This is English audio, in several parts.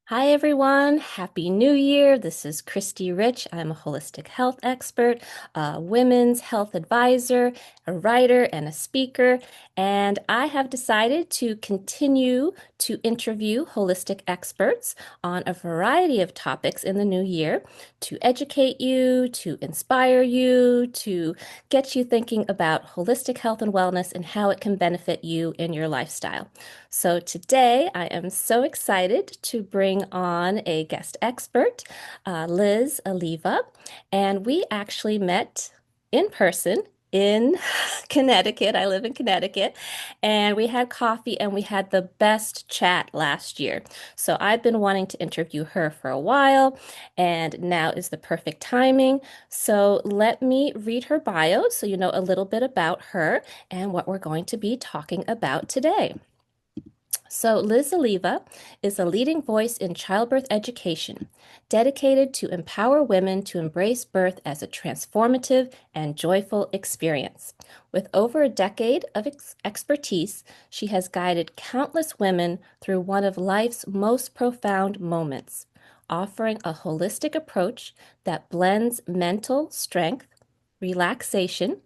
Hi, everyone. Happy New Year. This is Christy Rich. I'm a holistic health expert, a women's health advisor, a writer, and a speaker. And I have decided to continue to interview holistic experts on a variety of topics in the new year to educate you, to inspire you, to get you thinking about holistic health and wellness and how it can benefit you in your lifestyle. So today I am so excited to bring on a guest expert, Liz Alleva, and we actually met in person in Connecticut. I live in Connecticut, and we had coffee and we had the best chat last year. So I've been wanting to interview her for a while, and now is the perfect timing. So let me read her bio so you know a little bit about her and what we're going to be talking about today. So, Liz Alleva is a leading voice in childbirth education, dedicated to empower women to embrace birth as a transformative and joyful experience. With over a decade of expertise, she has guided countless women through one of life's most profound moments, offering a holistic approach that blends mental strength, relaxation,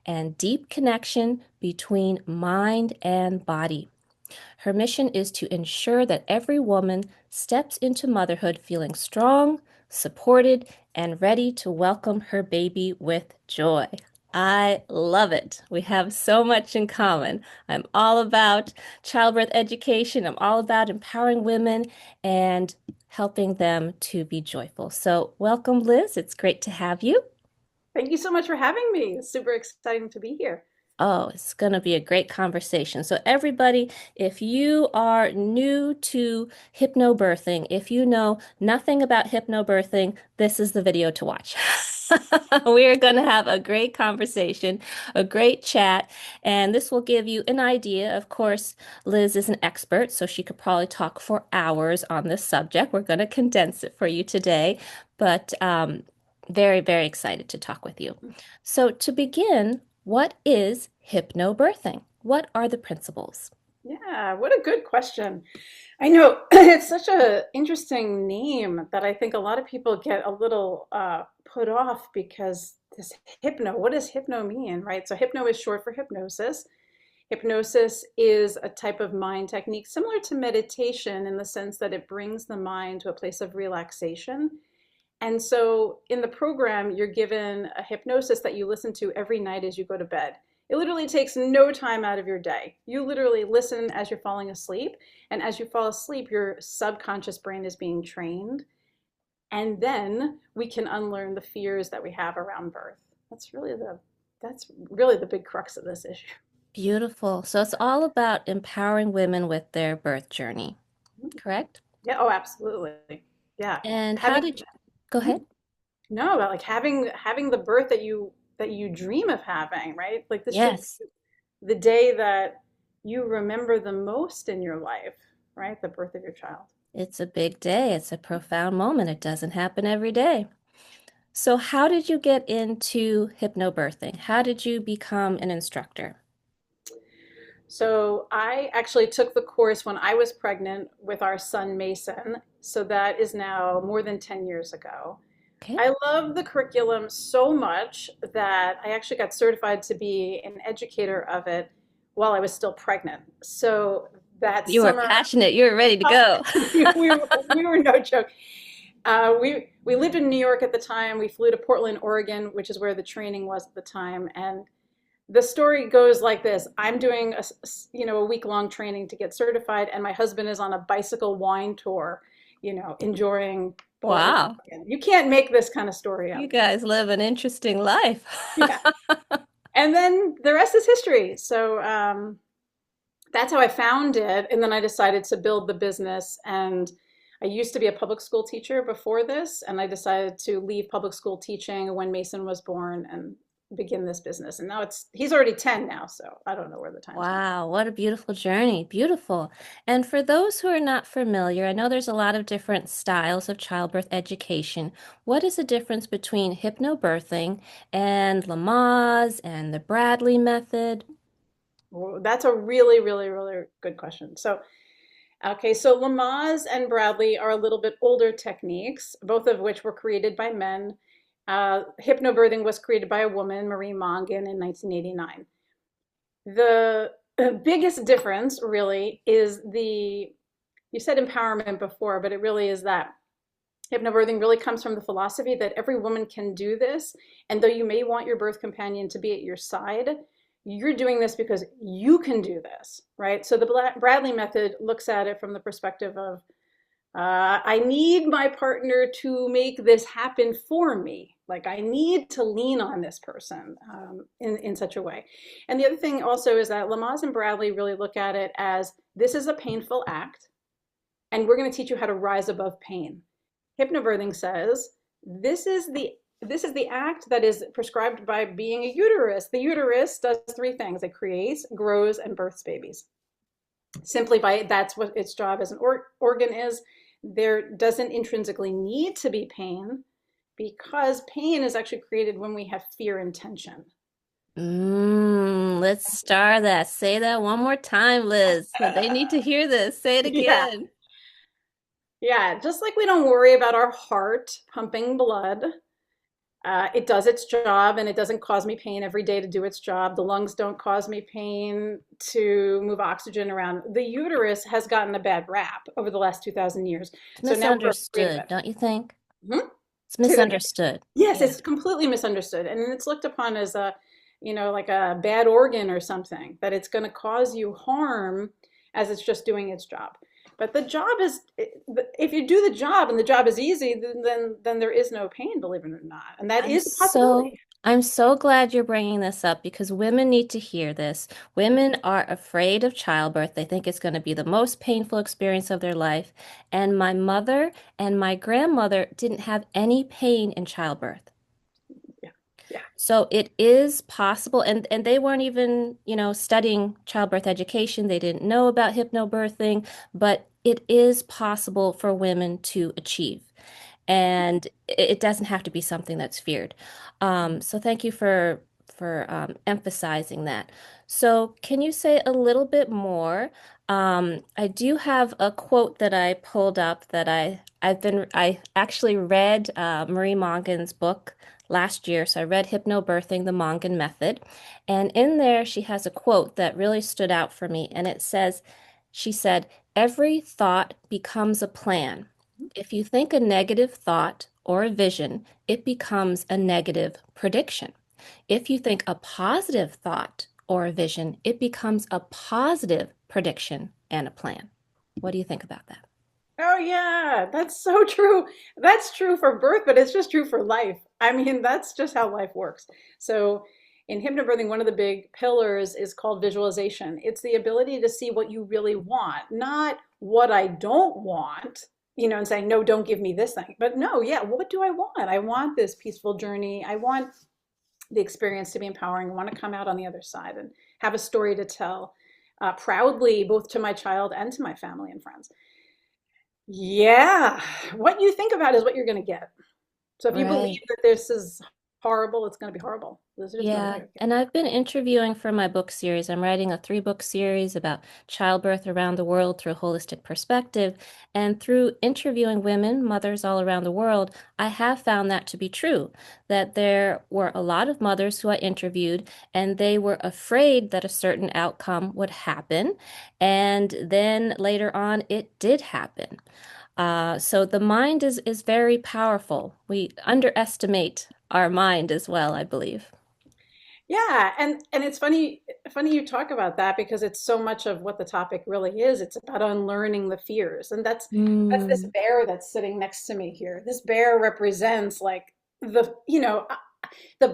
and deep connection between mind and body. Her mission is to ensure that every woman steps into motherhood feeling strong, supported, and ready to welcome her baby with joy. I love it. We have so much in common. I'm all about childbirth education. I'm all about empowering women and helping them to be joyful. So, welcome, Liz. It's great to have you. Thank you so much for having me. It's super exciting to be here. Oh, it's going to be a great conversation. So, everybody, if you are new to hypnobirthing, if you know nothing about hypnobirthing, this is the video to watch. We are going to have a great conversation, a great chat, and this will give you an idea. Of course, Liz is an expert, so she could probably talk for hours on this subject. We're going to condense it for you today, but very, very excited to talk with you. So, to begin, what is hypnobirthing? What are the principles? Yeah, what a good question. I know it's such a interesting name that I think a lot of people get a little put off because this hypno, what does hypno mean, right? So hypno is short for hypnosis. Hypnosis is a type of mind technique similar to meditation in the sense that it brings the mind to a place of relaxation. And so in the program, you're given a hypnosis that you listen to every night as you go to bed. It literally takes no time out of your day. You literally listen as you're falling asleep. And as you fall asleep, your subconscious brain is being trained. And then we can unlearn the fears that we have around birth. That's really the big crux of this issue. Beautiful. So it's all about empowering women with their birth journey, correct? Yeah, oh, absolutely. Yeah. And how Having did you go mhm. ahead? No, about like having the birth that you dream of having, right? Like this should Yes, be the day that you remember the most in your life, right? The birth of your child. it's a big day. It's a profound moment. It doesn't happen every day. So how did you get into hypnobirthing? How did you become an instructor? So I actually took the course when I was pregnant with our son Mason. So that is now more than 10 years ago. Okay. I love the curriculum so much that I actually got certified to be an educator of it while I was still pregnant. So that You were summer, passionate. You were ready to go. we were no joke. We lived in New York at the time. We flew to Portland, Oregon, which is where the training was at the time. And the story goes like this: I'm doing a week-long training to get certified, and my husband is on a bicycle wine tour, enjoying Portland, Wow. Oregon. You can't make this kind of story You up. guys live an interesting life. Yeah. And then the rest is history. So that's how I found it. And then I decided to build the business. And I used to be a public school teacher before this. And I decided to leave public school teaching when Mason was born and begin this business. And now he's already 10 now. So I don't know where the time's going. Wow, what a beautiful journey. Beautiful. And for those who are not familiar, I know there's a lot of different styles of childbirth education. What is the difference between hypnobirthing and Lamaze and the Bradley method? Well, that's a really, really, really good question. So Okay, so Lamaze and Bradley are a little bit older techniques, both of which were created by men. Hypnobirthing was created by a woman, Marie Mongan, in 1989. The biggest difference really is you said empowerment before, but it really is that hypnobirthing really comes from the philosophy that every woman can do this. And though you may want your birth companion to be at your side, you're doing this because you can do this, right? So the Bradley method looks at it from the perspective of I need my partner to make this happen for me. Like I need to lean on this person in such a way. And the other thing also is that Lamaze and Bradley really look at it as this is a painful act, and we're going to teach you how to rise above pain. Hypnobirthing says this is the act that is prescribed by being a uterus. The uterus does three things: it creates, grows, and births babies. Simply by that's what its job as an organ is. There doesn't intrinsically need to be pain because pain is actually created when we have fear and tension. Let's star that. Say that one more time, Liz. They need to hear this. Say it Yeah. again. Yeah. Just like we don't worry about our heart pumping blood, it does its job and it doesn't cause me pain every day to do its job. The lungs don't cause me pain to move oxygen around. The uterus has gotten a bad rap over the last 2,000 years. It's So now we're afraid of misunderstood, it. don't you think? Hmm? It's Say that again. misunderstood. Yes, Yeah. it's completely misunderstood. And it's looked upon as like a bad organ or something, that it's going to cause you harm as it's just doing its job. But the job is, if you do the job and the job is easy, then there is no pain, believe it or not. And that I'm is a so possibility. I'm so glad you're bringing this up because women need to hear this. Women are afraid of childbirth. They think it's going to be the most painful experience of their life. And my mother and my grandmother didn't have any pain in childbirth. Yeah. Yeah. So it is possible, and they weren't even, studying childbirth education. They didn't know about hypnobirthing, but it is possible for women to achieve. And it doesn't have to be something that's feared. So thank you for emphasizing that. So can you say a little bit more? I do have a quote that I pulled up that I actually read Marie Mongan's book last year. So I read Hypnobirthing, the Mongan Method, and in there she has a quote that really stood out for me, and it says, she said, "Every thought becomes a plan. If you think a negative thought or a vision, it becomes a negative prediction. If you think a positive thought or a vision, it becomes a positive prediction and a plan." What do you think about that? Oh yeah, that's so true. That's true for birth, but it's just true for life. I mean, that's just how life works. So in hypnobirthing, one of the big pillars is called visualization. It's the ability to see what you really want, not what I don't want, and saying, no, don't give me this thing. But no, yeah, what do I want? I want this peaceful journey. I want the experience to be empowering. I want to come out on the other side and have a story to tell proudly, both to my child and to my family and friends. Yeah, what you think about is what you're going to get. So if you believe Right. that this is horrible, it's going to be horrible. This is going to be Yeah, okay. and I've been interviewing for my book series. I'm writing a three-book series about childbirth around the world through a holistic perspective. And through interviewing women, mothers all around the world, I have found that to be true, that there were a lot of mothers who I interviewed, and they were afraid that a certain outcome would happen. And then later on, it did happen. So the mind is very powerful. We underestimate our mind as well, I believe. Yeah, and it's funny you talk about that because it's so much of what the topic really is. It's about unlearning the fears. And that's this Mm, bear that's sitting next to me here. This bear represents like the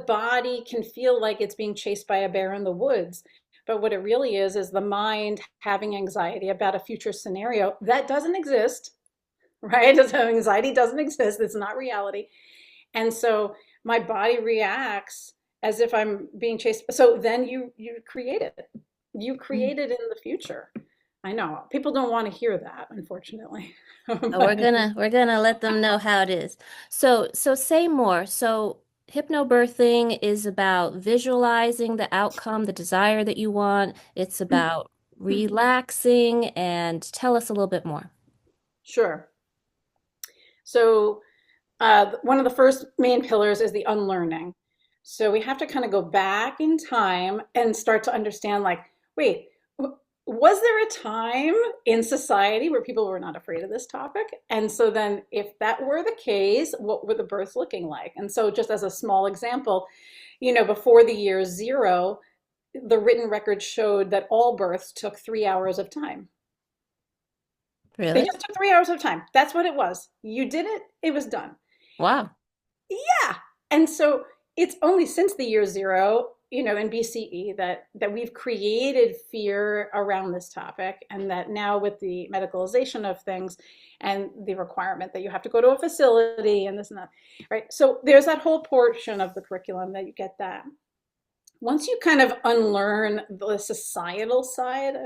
body can feel like it's being chased by a bear in the woods. But what it really is the mind having anxiety about a future scenario that doesn't exist, right? So anxiety doesn't exist. It's not reality. And so my body reacts as if I'm being chased. So then you create it. You mm. create it in the future. I know people don't want to hear that, unfortunately. We're But gonna let them know how it is. So say more. So hypnobirthing is about visualizing the outcome, the desire that you want. It's about relaxing, and tell us a little bit more. Sure. So one of the first main pillars is the unlearning. So we have to kind of go back in time and start to understand, like, wait, was there a time in society where people were not afraid of this topic? And so then, if that were the case, what were the births looking like? And so, just as a small example, before the year zero, the written record showed that all births took 3 hours of time. They Really? just took 3 hours of time. That's what it was. You did it, it was done. Wow. Yeah. And so it's only since the year zero, in BCE that we've created fear around this topic, and that now with the medicalization of things and the requirement that you have to go to a facility and this and that, right? So there's that whole portion of the curriculum that you get that. Once you kind of unlearn the societal side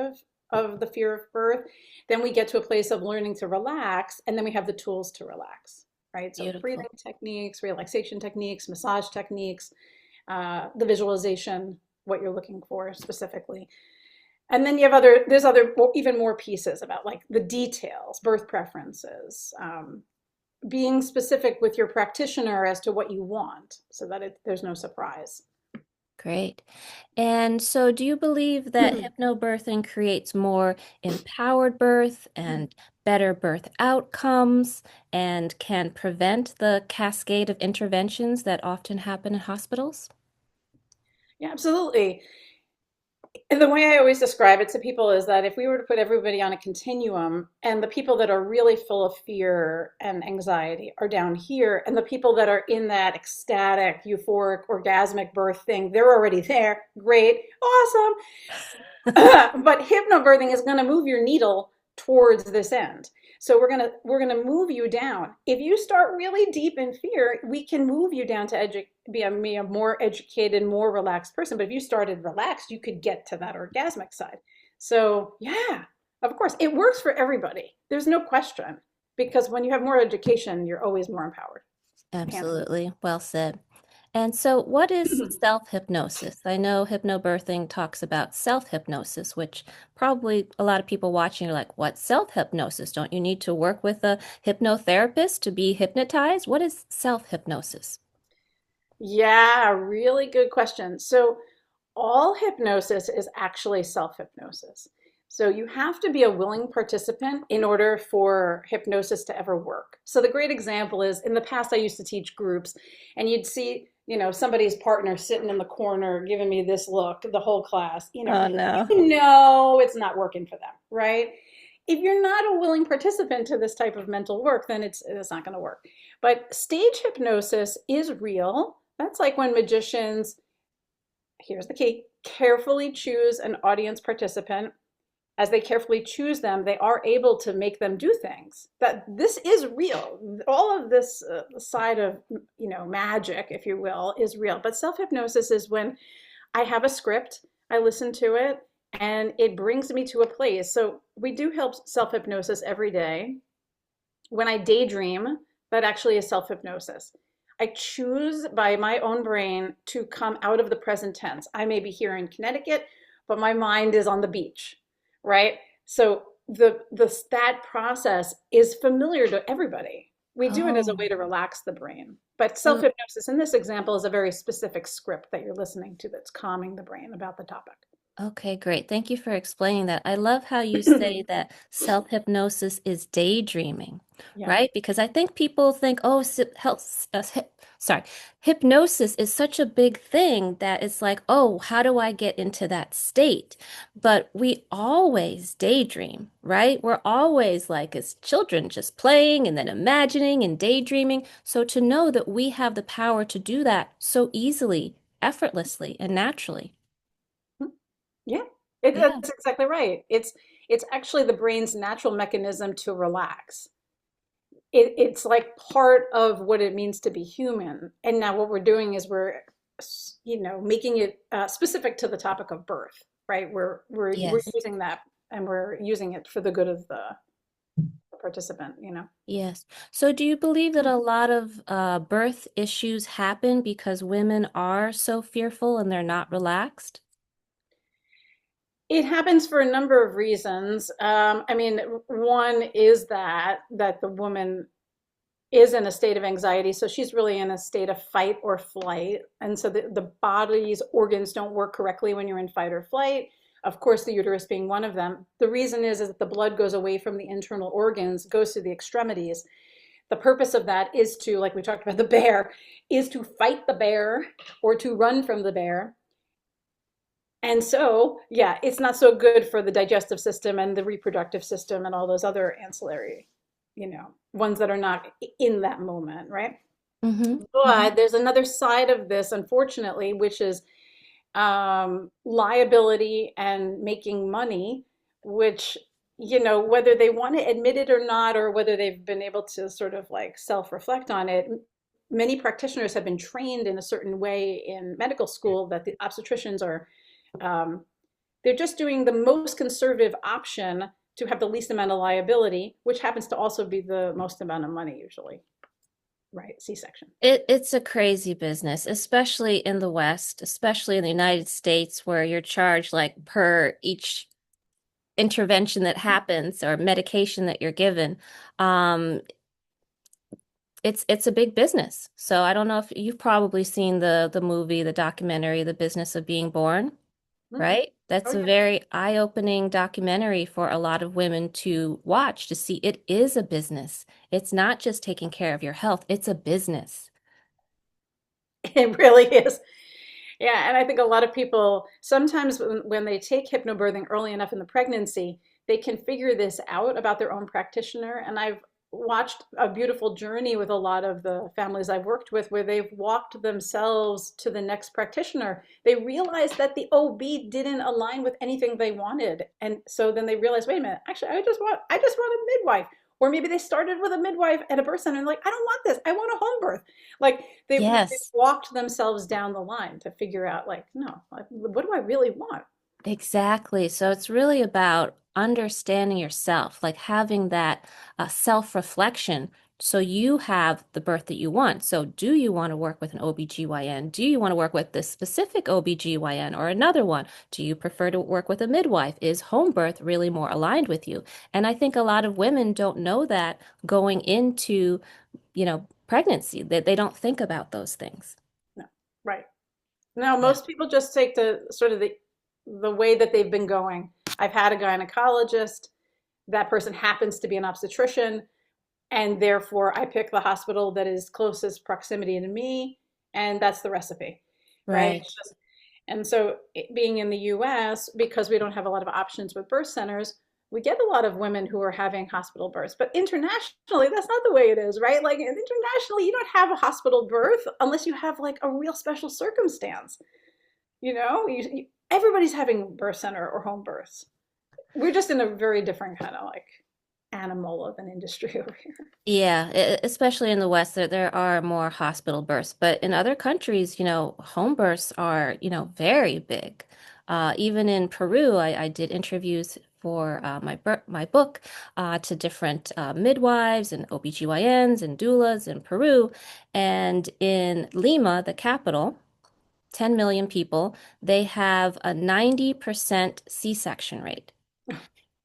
of the fear of birth, then we get to a place of learning to relax, and then we have the tools to relax, right? So breathing Beautiful. techniques, relaxation techniques, massage techniques, the visualization, what you're looking for specifically. And then there's other even more pieces about like the details, birth preferences, being specific with your practitioner as to what you want so that there's no surprise. Great. And so, do you believe that hypnobirthing creates more empowered birth and better birth outcomes and can prevent the cascade of interventions that often happen in hospitals? Yeah, absolutely. And the way I always describe it to people is that if we were to put everybody on a continuum, and the people that are really full of fear and anxiety are down here, and the people that are in that ecstatic, euphoric, orgasmic birth thing, they're already there. Great, awesome. But hypnobirthing is going to move your needle towards this end. So we're gonna move you down. If you start really deep in fear, we can move you down to be a more educated, more relaxed person. But if you started relaxed, you could get to that orgasmic side. So yeah, of course, it works for everybody. There's no question, because when you have more education, you're always more empowered. Hands Absolutely. Well said. And so, what is self-hypnosis? I know hypnobirthing talks about self-hypnosis, which probably a lot of people watching are like, "What's self-hypnosis? Don't you need to work with a hypnotherapist to be hypnotized? What is self-hypnosis?" Yeah, really good question. So all hypnosis is actually self-hypnosis. So you have to be a willing participant in order for hypnosis to ever work. So the great example is, in the past I used to teach groups, and you'd see, somebody's partner sitting in the corner giving me this look the whole class. Oh no. It's not working for them, right? If you're not a willing participant to this type of mental work, then it's not going to work. But stage hypnosis is real. That's like when magicians, here's the key, carefully choose an audience participant. As they carefully choose them, they are able to make them do things. That this is real. All of this side of, magic, if you will, is real. But self-hypnosis is when I have a script, I listen to it, and it brings me to a place. So we do help self-hypnosis every day. When I daydream, that actually is self-hypnosis. I choose by my own brain to come out of the present tense. I may be here in Connecticut, but my mind is on the beach, right? So that process is familiar to everybody. We do it as a Oh. way to relax the brain. But Mm. self-hypnosis in this example is a very specific script that you're listening to that's calming the brain about the topic. Okay, great. Thank you for explaining that. I love how you say that self-hypnosis is daydreaming, Yeah. right? Because I think people think, oh, sorry, hypnosis is such a big thing that it's like, oh, how do I get into that state? But we always daydream, right? We're always like as children, just playing and then imagining and daydreaming. So to know that we have the power to do that so easily, effortlessly, and naturally. Yeah, Yeah. that's exactly right. It's actually the brain's natural mechanism to relax. It's like part of what it means to be human. And now what we're doing is making it specific to the topic of birth, right? We're Yes. using that, and we're using it for the good of the participant, Yes. So do you believe that a lot of birth issues happen because women are so fearful and they're not relaxed? It happens for a number of reasons. I mean, one is that the woman is in a state of anxiety, so she's really in a state of fight or flight, and so the body's organs don't work correctly when you're in fight or flight. Of course, the uterus being one of them. The reason is that the blood goes away from the internal organs, goes to the extremities. The purpose of that is to, like we talked about the bear, is to fight the bear or to run from the bear. And so, yeah, it's not so good for the digestive system and the reproductive system and all those other ancillary, ones that are not in that moment, right? Hmm. Hmm. But there's another side of this, unfortunately, which is liability and making money, which, whether they want to admit it or not, or whether they've been able to sort of like self-reflect on it, many practitioners have been trained in a certain way in medical school that the obstetricians are um, they're just doing the most conservative option to have the least amount of liability, which happens to also be the most amount of money usually, right? C-section. It's a crazy business, especially in the West, especially in the United States, where you're charged like per each intervention that happens or medication that you're given. Um, it's a big business. So I don't know if you've probably seen the movie, the documentary, The Business of Being Born, Mm-hmm. right? Oh That's a yeah. very eye-opening documentary for a lot of women to watch to see it is a business. It's not just taking care of your health, it's a business. It really is. Yeah, and I think a lot of people sometimes when they take hypnobirthing early enough in the pregnancy, they can figure this out about their own practitioner. And I've watched a beautiful journey with a lot of the families I've worked with where they've walked themselves to the next practitioner. They realized that the OB didn't align with anything they wanted. And so then they realized, wait a minute, actually I just want a midwife. Or maybe they started with a midwife at a birth center and like, I don't want this. I want a home birth. Like they Yes. walked themselves down the line to figure out like, no, like, what do I really want? Exactly. So it's really about understanding yourself, like having that self-reflection. So you have the birth that you want. So do you want to work with an OBGYN? Do you want to work with this specific OBGYN or another one? Do you prefer to work with a midwife? Is home birth really more aligned with you? And I think a lot of women don't know that going into, pregnancy, that they don't think about those things. No, right. No, Yeah. most people just take the sort of the way that they've been going. I've had a gynecologist. That person happens to be an obstetrician, and therefore I pick the hospital that is closest proximity to me, and that's the recipe, right? Right. It's just, and so being in the US, because we don't have a lot of options with birth centers, we get a lot of women who are having hospital births. But internationally, that's not the way it is, right? Like internationally, you don't have a hospital birth unless you have like a real special circumstance. Everybody's having birth center or home births. We're just in a very different kind of like animal of an industry over here. Yeah, especially in the West, there are more hospital births, but in other countries, home births are, very big. Even in Peru, I did interviews for my book to different midwives and OBGYNs and doulas in Peru. And in Lima, the capital, 10 million people, they have a 90% C-section rate.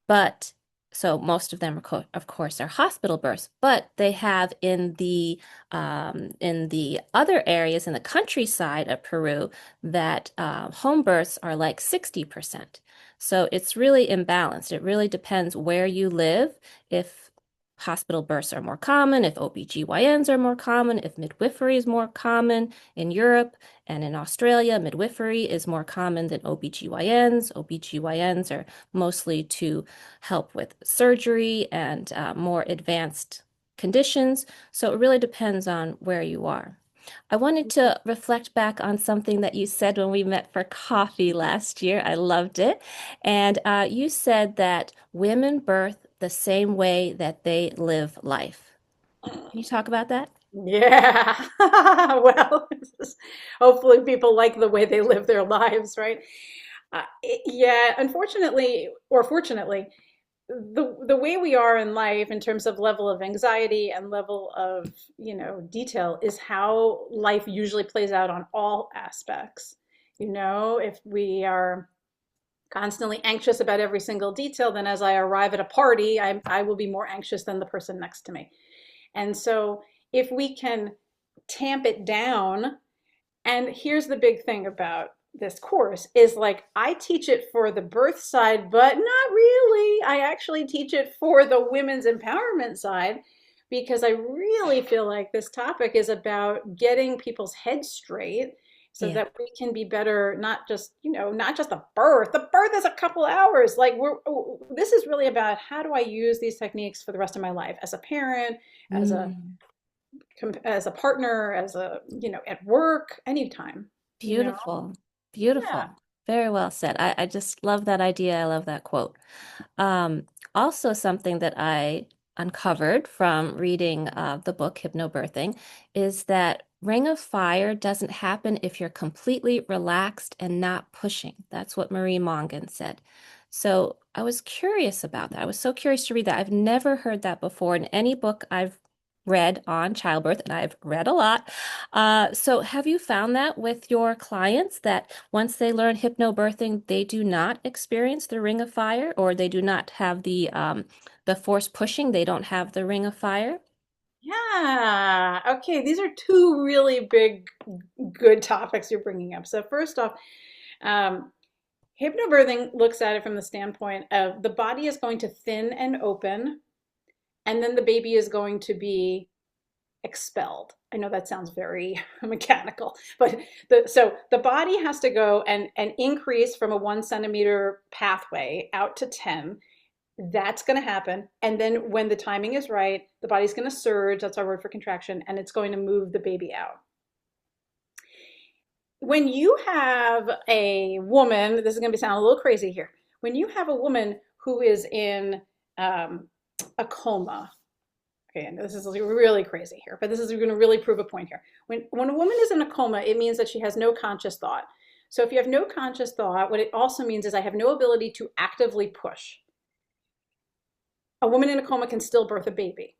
But so most of them, of course, are hospital births, but they have in the other areas in the countryside of Peru that home births are like 60%. So it's really imbalanced. It really depends where you live, if hospital births are more common, if OBGYNs are more common, if midwifery is more common in Europe and in Australia, midwifery is more common than OBGYNs. OBGYNs are mostly to help with surgery and more advanced conditions. So it really depends on where you are. I wanted to reflect back on something that you said when we met for coffee last year. I loved it. And you said that women birth the same way that they live life. Can you talk about that? Yeah. Well, hopefully people like the way they live their lives, right? Yeah, unfortunately, or fortunately, the way we are in life in terms of level of anxiety and level of, detail is how life usually plays out on all aspects. If we are constantly anxious about every single detail, then as I arrive at a party, I will be more anxious than the person next to me. And so if we can tamp it down, and here's the big thing about this course is like I teach it for the birth side, but not really. I actually teach it for the women's empowerment side because I really feel like this topic is about getting people's heads straight so Yeah. that we can be better, not just, not just the birth. The birth is a couple hours. Like this is really about how do I use these techniques for the rest of my life as a parent, as a Mm. partner, as a, at work, anytime, Beautiful. Yeah. Beautiful. Very well said. I just love that idea. I love that quote. Um, Also, something that I uncovered from reading the book HypnoBirthing is that ring of fire doesn't happen if you're completely relaxed and not pushing. That's what Marie Mongan said. So I was curious about that. I was so curious to read that. I've never heard that before in any book I've read on childbirth, and I've read a lot. So have you found that with your clients that once they learn hypnobirthing, they do not experience the ring of fire, or they do not have the force pushing, they don't have the ring of fire? Yeah. Okay. These are two really big, good topics you're bringing up. So, first off, um, hypnobirthing looks at it from the standpoint of the body is going to thin and open, and then the baby is going to be expelled. I know that sounds very mechanical, but so the body has to go and increase from a 1 centimeter pathway out to 10. That's going to happen. And then when the timing is right, the body's going to surge. That's our word for contraction. And it's going to move the baby out. When you have a woman, this is going to sound a little crazy here. When you have a woman who is in a coma, okay, and this is really crazy here, but this is going to really prove a point here. When a woman is in a coma, it means that she has no conscious thought. So if you have no conscious thought, what it also means is I have no ability to actively push. A woman in a coma can still birth a baby.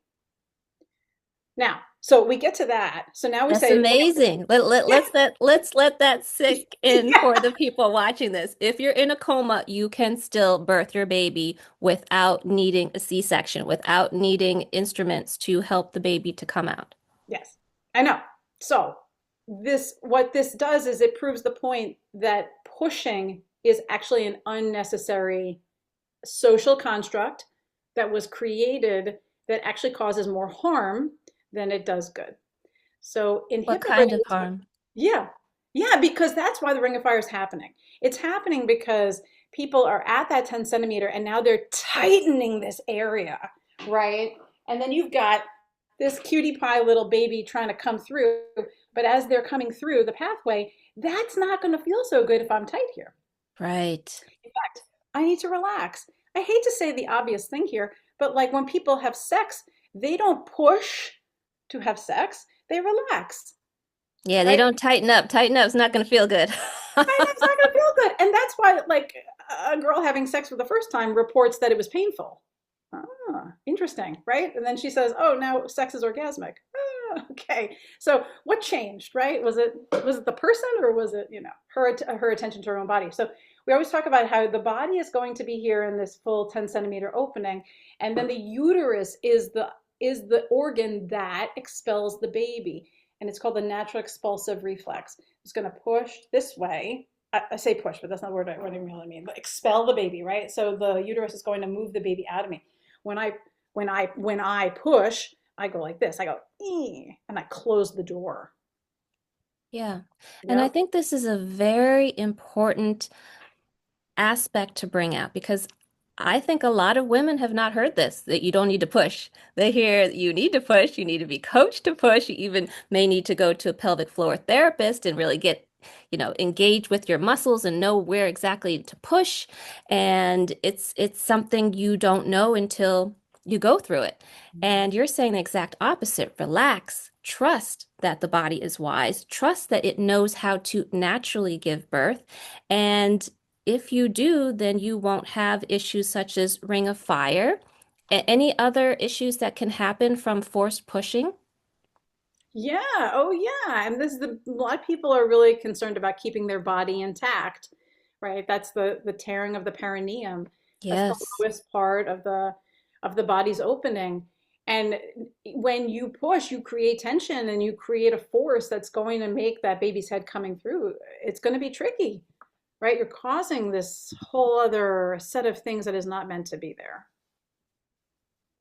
Now, so we get to that. So now we That's say, okay, amazing. yeah, Let's let that sink in yeah, for the people watching this. If you're in a coma, you can still birth your baby without needing a C-section, without needing instruments to help the baby to come out. yes, I know. So what this does is it proves the point that pushing is actually an unnecessary social construct that was created that actually causes more harm than it does good. So in What kind of hypnobirthing, harm? yeah, yeah, because that's why the ring of fire is happening. It's happening because people are at that 10 centimeter and now they're tightening this area, right? And then you've got this cutie pie little baby trying to come through, but as they're coming through the pathway, that's not going to feel so good if I'm tight here. Right. In fact, I need to relax. I hate to say the obvious thing here, but like when people have sex, they don't push to have sex, they relax, Yeah, they right? don't tighten up. Tighten up. It's not going to feel good. And it's not going to feel good. And that's why, like, a girl having sex for the first time reports that it was painful. Ah, interesting, right? And then she says, "Oh, now sex is orgasmic." Ah, okay. So what changed, right? Was it the person, or was it her attention to her own body? So we always talk about how the body is going to be here in this full 10 centimeter opening, and then the uterus is the organ that expels the baby, and it's called the natural expulsive reflex. It's going to push this way. I say push, but that's not what I really mean. But expel the baby, right? So the uterus is going to move the baby out of me. When I push, I go like this. I go, and I close the door. Yeah. And I Yep. think this is a very important aspect to bring out because I think a lot of women have not heard this, that you don't need to push. They hear you need to push, you need to be coached to push, you even may need to go to a pelvic floor therapist and really get, engage with your muscles and know where exactly to push. And it's something you don't know until you go through it. And you're saying the exact opposite. Relax, trust that the body is wise, trust that it knows how to naturally give birth. And if you do, then you won't have issues such as ring of fire. Any other issues that can happen from forced pushing? Yeah. Oh, yeah. And a lot of people are really concerned about keeping their body intact, right? That's the tearing of the perineum. That's the Yes. lowest part of the body's opening. And when you push, you create tension and you create a force that's going to make that baby's head coming through. It's going to be tricky, right? You're causing this whole other set of things that is not meant to be there.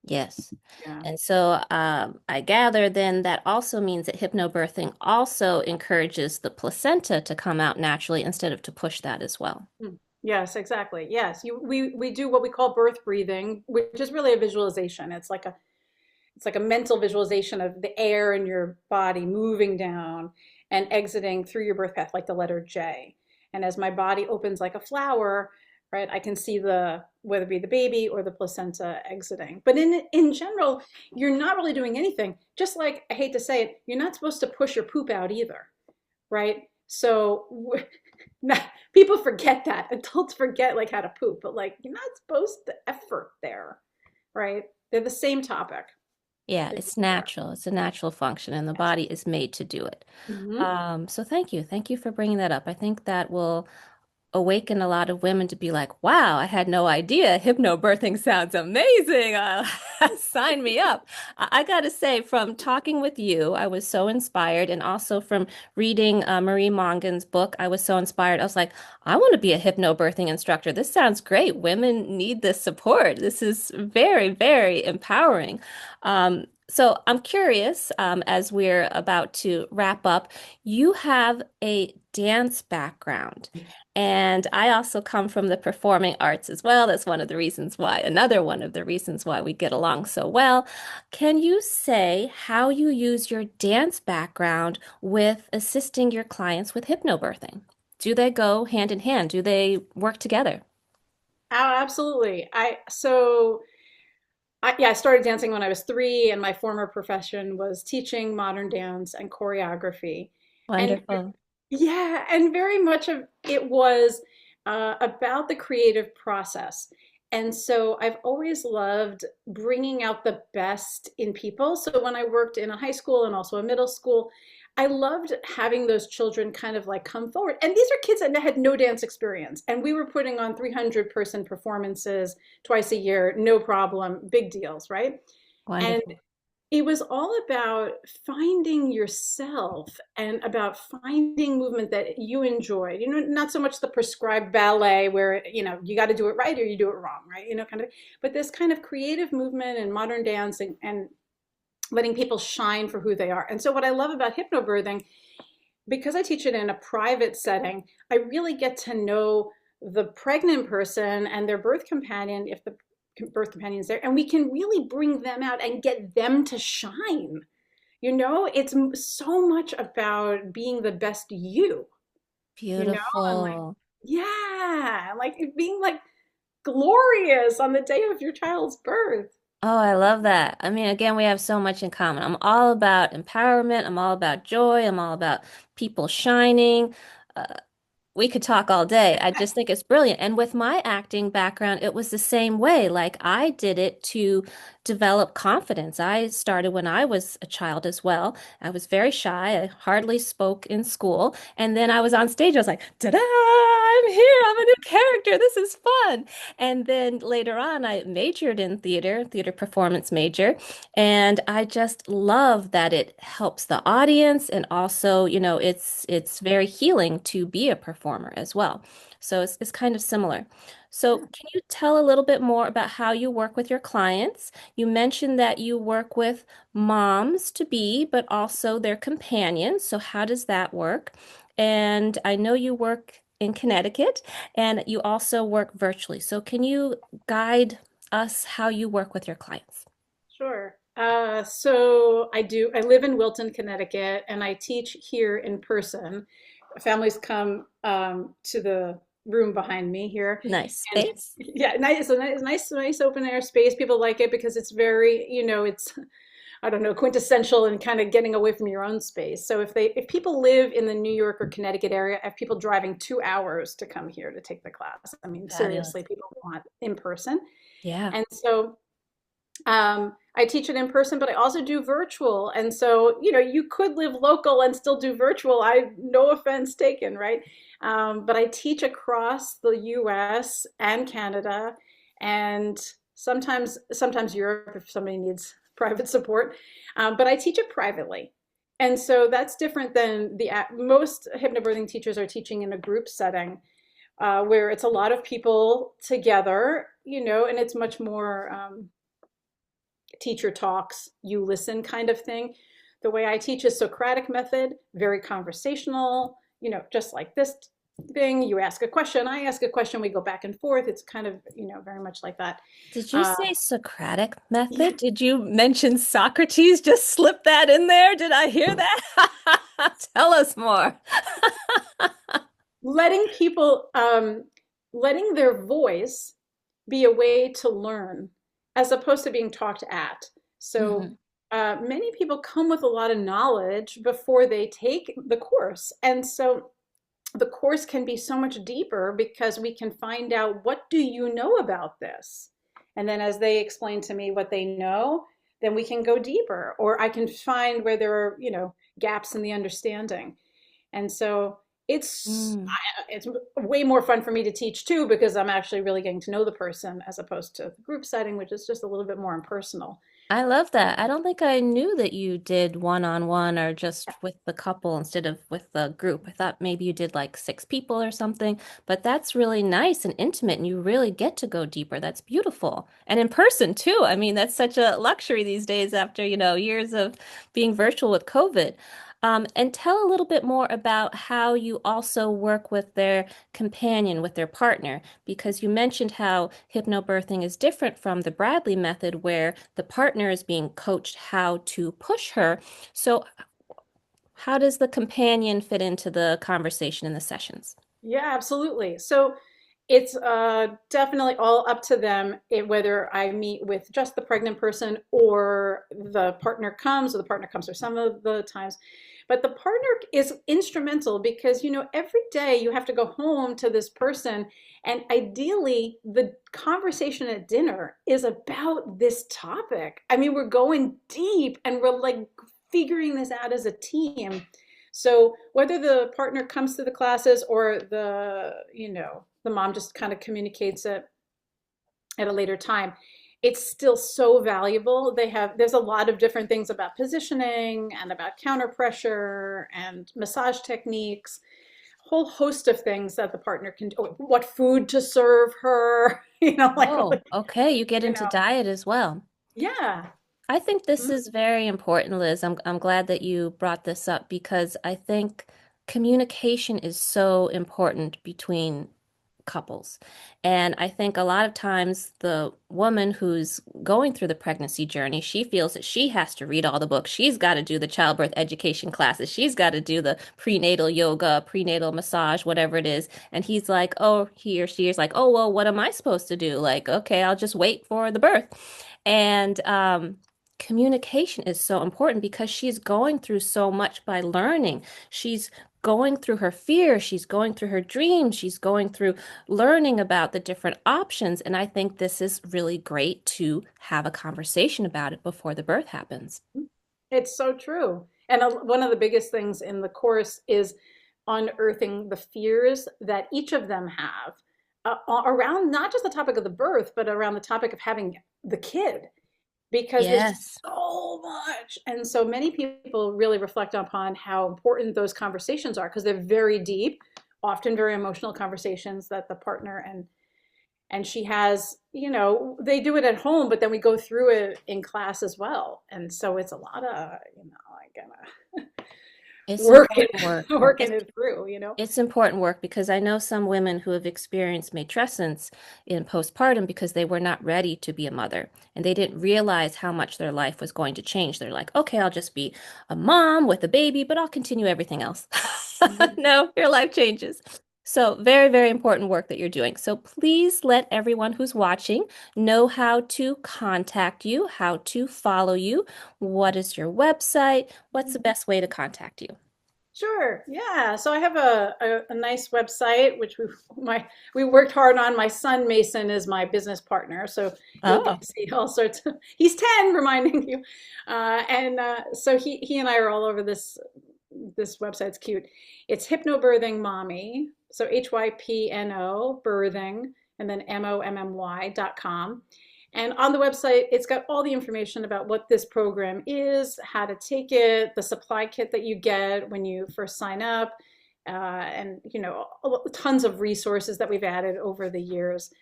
Yes. Yeah. And so I gather then that also means that hypnobirthing also encourages the placenta to come out naturally instead of to push that as well. Mm. Yes, exactly. Yes, we do what we call birth breathing, which is really a visualization. It's like a mental visualization of the air in your body moving down and exiting through your birth path, like the letter J. And as my body opens like a flower, right, I can see the whether it be the baby or the placenta exiting. But in general, you're not really doing anything. Just like I hate to say it, you're not supposed to push your poop out either, right? So not, people forget that. Adults forget like how to poop, but like you're not supposed to effort there, right? They're the same topic. Yeah, They're it's just there. natural. It's a natural function, and the Yes. body is made to do it. Hmm. So thank you. Thank you for bringing that up. I think that will awaken a lot of women to be like, wow, I had no idea. Hypnobirthing sounds amazing. Sign me up. I got to say, from talking with you, I was so inspired. And also from reading Marie Mongan's book, I was so inspired. I was like, I want to be a hypnobirthing instructor. This sounds great. Women need this support. This is very, very empowering. So I'm curious, as we're about to wrap up, you have a dance background. And I also come from the performing arts as well. That's one of the reasons why, another one of the reasons why we get along so well. Can you say how you use your dance background with assisting your clients with hypnobirthing? Do they go hand in hand? Do they work together? Oh, absolutely. I started dancing when I was 3, and my former profession was teaching modern dance and choreography. And Wonderful. yeah, and very much of it was about the creative process. And so I've always loved bringing out the best in people. So when I worked in a high school and also a middle school, I loved having those children kind of like come forward. And these are kids that had no dance experience. And we were putting on 300-person performances twice a year, no problem, big deals, right? And Wonderful. it was all about finding yourself and about finding movement that you enjoyed. Not so much the prescribed ballet where, you got to do it right or you do it wrong, right? Kind of, but this kind of creative movement and modern dance and letting people shine for who they are. And so what I love about hypnobirthing, because I teach it in a private setting, I really get to know the pregnant person and their birth companion, if the birth companion's there, and we can really bring them out and get them to shine. It's so much about being the best and like, Beautiful. yeah, like it being like glorious on the day of your child's birth. Oh, I love that. I mean, again, we have so much in common. I'm all about empowerment. I'm all about joy. I'm all about people shining. Uh, we could talk all day. I just think it's brilliant. And with my acting background, it was the same way. Like I did it to develop confidence. I started when I was a child as well. I was very shy. I hardly spoke in school. And then I was on stage. I was like, ta-da, I'm here. I'm a new character. This is fun. And then later on, I majored in theater performance major. And I just love that it helps the audience and also, it's very healing to be a performer as well. So it's kind of similar. So can you tell a little bit more about how you work with your clients? You mentioned that you work with moms to be, but also their companions. So how does that work? And I know you work in Connecticut and you also work virtually. So can you guide us how you work with your clients? Sure. I live in Wilton, Connecticut, and I teach here in person. Families come to the room behind me here. Nice And space. yeah, nice, so nice open air space. People like it because it's very, it's, I don't know, quintessential and kind of getting away from your own space. So if people live in the New York or Connecticut area, I have people driving 2 hours to come here to take the class. I mean, seriously, Fabulous. people want in person. Yeah. And so I teach it in person, but I also do virtual. And so, you could live local and still do virtual. No offense taken, right? But I teach across the US and Canada and sometimes Europe if somebody needs private support. But I teach it privately. And so that's different than most hypnobirthing teachers are teaching in a group setting, where it's a lot of people together, and it's much more teacher talks, you listen kind of thing. The way I teach is Socratic method, very conversational, just like this thing. You ask a question, I ask a question, we go back and forth. It's kind of, very much like that. Did you Uh, say Socratic yeah, method? Did you mention Socrates? Just slip that in there? Did I hear that? Tell us more. letting people, letting their voice be a way to learn as opposed to being talked at. So Mhm. many people come with a lot of knowledge before they take the course. And so the course can be so much deeper because we can find out, what do you know about this? And then as they explain to me what they know, then we can go deeper, or I can find where there are, gaps in the understanding. And so Mm. it's way more fun for me to teach too, because I'm actually really getting to know the person as opposed to the group setting, which is just a little bit more impersonal. I love that. I don't think I knew that you did one-on-one or just with the couple instead of with the group. I thought maybe you did like six people or something, but that's really nice and intimate, and you really get to go deeper. That's beautiful. And in person too. I mean, that's such a luxury these days after, years of being virtual with COVID. And tell a little bit more about how you also work with their companion, with their partner, because you mentioned how hypnobirthing is different from the Bradley method, where the partner is being coached how to push her. So, how does the companion fit into the conversation in the sessions? Yeah, absolutely. So it's definitely all up to them, whether I meet with just the pregnant person or the partner comes, or the partner comes for some of the times. But the partner is instrumental because, every day you have to go home to this person. And ideally, the conversation at dinner is about this topic. I mean, we're going deep and we're like figuring this out as a team. So whether the partner comes to the classes or the mom just kind of communicates it at a later time, it's still so valuable. There's a lot of different things about positioning and about counter pressure and massage techniques, a whole host of things that the partner can do, what food to serve her, like, Oh, okay. You get you into know, diet as well. yeah. I think this is very important, Liz. I'm glad that you brought this up because I think communication is so important between couples. And I think a lot of times the woman who's going through the pregnancy journey, she feels that she has to read all the books. She's got to do the childbirth education classes. She's got to do the prenatal yoga, prenatal massage, whatever it is. And he's like, oh, he or she is like, oh, well, what am I supposed to do? Like, okay, I'll just wait for the birth. And communication is so important because she's going through so much by learning. She's going through her fear, she's going through her dreams, she's going through learning about the different options. And I think this is really great to have a conversation about it before the birth happens. It's so true. And one of the biggest things in the course is unearthing the fears that each of them have, around not just the topic of the birth, but around the topic of having the kid, because there's Yes. so much. And so many people really reflect upon how important those conversations are, because they're very deep, often very emotional conversations that the partner and she has, they do it at home, but then we go through it in class as well. And so it's a lot of, like, It's working important work. working it through. It's important work because I know some women who have experienced matrescence in postpartum because they were not ready to be a mother and they didn't realize how much their life was going to change. They're like, okay, I'll just be a mom with a baby, but I'll continue everything else. No, your life changes. So, very, very important work that you're doing. So, please let everyone who's watching know how to contact you, how to follow you. What is your website? What's the best way to contact you? Sure. Yeah. So I have a nice website, which we worked hard on. My son Mason is my business partner, so you'll get Oh, to see all sorts of. He's 10, reminding you, and so he and I are all over this website's cute. It's Hypnobirthing Mommy. So HYPNO birthing and then MOMMY.com. And on the website, it's got all the information about what this program is, how to take it, the supply kit that you get when you first sign up, and tons of resources that we've added over the years.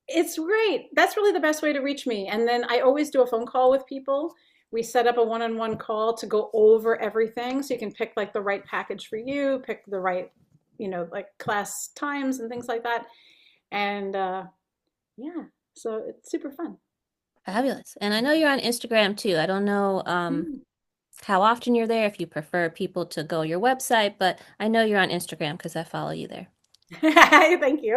It's great. That's really the best way to reach me. And then I always do a phone call with people. We set up a one-on-one call to go over everything, so you can pick like the right package for you, pick the right, like class times and things like that. And yeah, so it's super fun. fabulous. And I know you're on Instagram too. I don't know Mm. how often you're there, if you prefer people to go your website, but I know you're on Instagram because I follow you there. Thank you.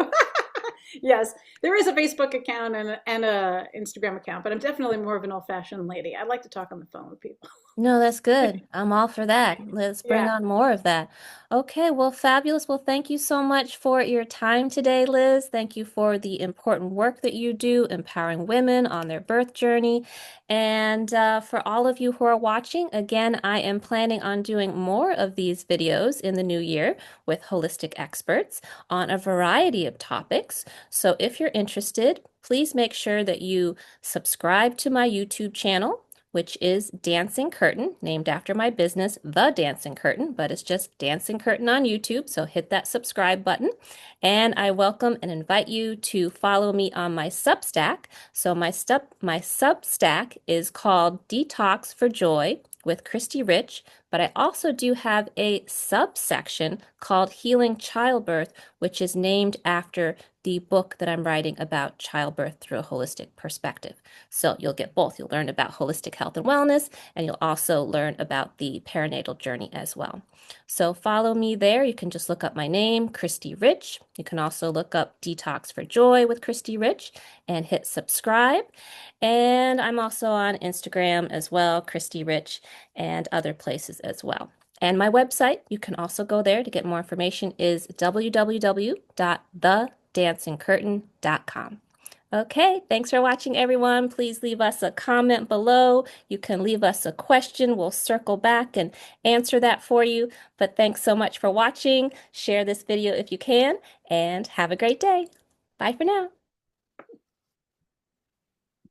Yes, there is a Facebook account and a Instagram account, but I'm definitely more of an old-fashioned lady. I like to talk on the phone with people. No, that's good. I'm all for that. Let's bring Yeah. on more of that. Okay, well, fabulous. Well, thank you so much for your time today, Liz. Thank you for the important work that you do, empowering women on their birth journey. And for all of you who are watching, again, I am planning on doing more of these videos in the new year with holistic experts on a variety of topics. So if you're interested, please make sure that you subscribe to my YouTube channel, which is Dancing Curtain, named after my business, The Dancing Curtain, but it's just Dancing Curtain on YouTube. So hit that subscribe button. And I welcome and invite you to follow me on my Substack. So my Substack is called Detox for Joy with Christy Rich, but I also do have a subsection called Healing Childbirth, which is named after the book that I'm writing about childbirth through a holistic perspective. So you'll get both. You'll learn about holistic health and wellness, and you'll also learn about the perinatal journey as well. So follow me there. You can just look up my name, Christy Rich. You can also look up Detox for Joy with Christy Rich and hit subscribe. And I'm also on Instagram as well, Christy Rich, and other places as well. And my website, you can also go there to get more information, is www.thedancingcurtain.com. Okay, thanks for watching, everyone. Please leave us a comment below. You can leave us a question. We'll circle back and answer that for you. But thanks so much for watching. Share this video if you can, and have a great day. Bye for now.